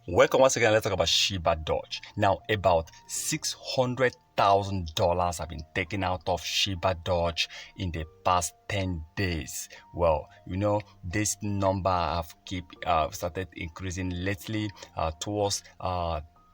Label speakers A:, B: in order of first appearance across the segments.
A: Welcome once again. Let's talk about Shibadoge. Now, about $600,000 have been taken out of Shibadoge in the past 10 days. Well, this number have started increasing lately towards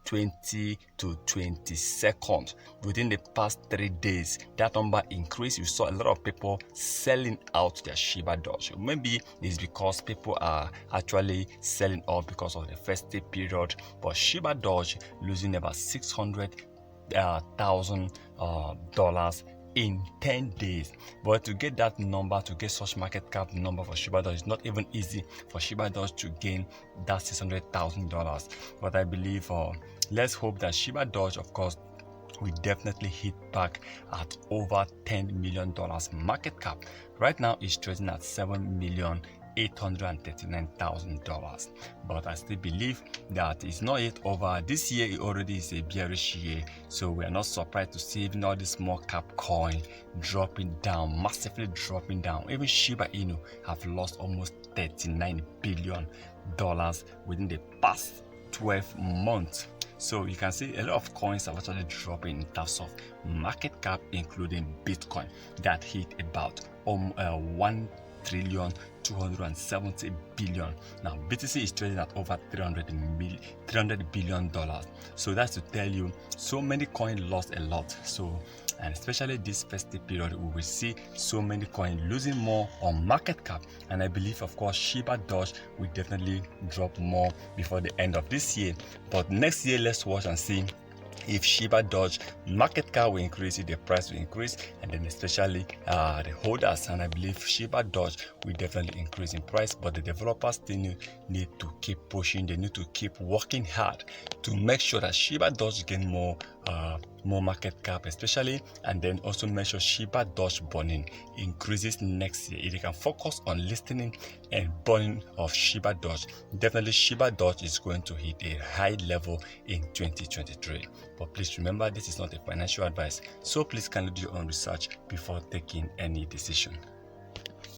A: 20 to 20 seconds. Within the past 3 days, that number increased. You saw a lot of people selling out their Shibadoge. Maybe it's because people are actually selling off because of the festive period, but Shibadoge losing about $600,000 in 10 days. But to get that number, to get such market cap number for Shibadoge, it's not even easy for Shibadoge to gain that $600,000. But I believe, let's hope that Shibadoge, of course, we definitely hit back at over $10 million market cap. Right now it's trading at $7,839,000, but I still believe that it's not yet over. This year it already is a bearish year, so we are not surprised to see even all this small cap coin dropping down, massively dropping down. Even Shiba Inu have lost almost $39 billion within the past 12 months. So you can see a lot of coins have actually dropping in terms of market cap, including Bitcoin that hit about 1,270 billion. Now BTC is trading at over $300 billion. So that's to tell you, so many coins lost a lot. So, and especially this festive period, we will see so many coins losing more on market cap. And I believe, of course, Shibadoge will definitely drop more before the end of this year. But next year, let's watch and see if Shibadoge market cap will increase, if the price will increase, and then especially the holders. And I believe Shibadoge will definitely increase in price, but the developers still need to keep pushing. They need to keep working hard to make sure that Shibadoge gain more market cap, especially, and then also make sure Shibadoge burning increases next year. If they can focus on listening and burning of Shibadoge, definitely Shibadoge is going to hit a high level in 2023. But please remember, this is not a financial advice, so please kindly do your own research before taking any decision.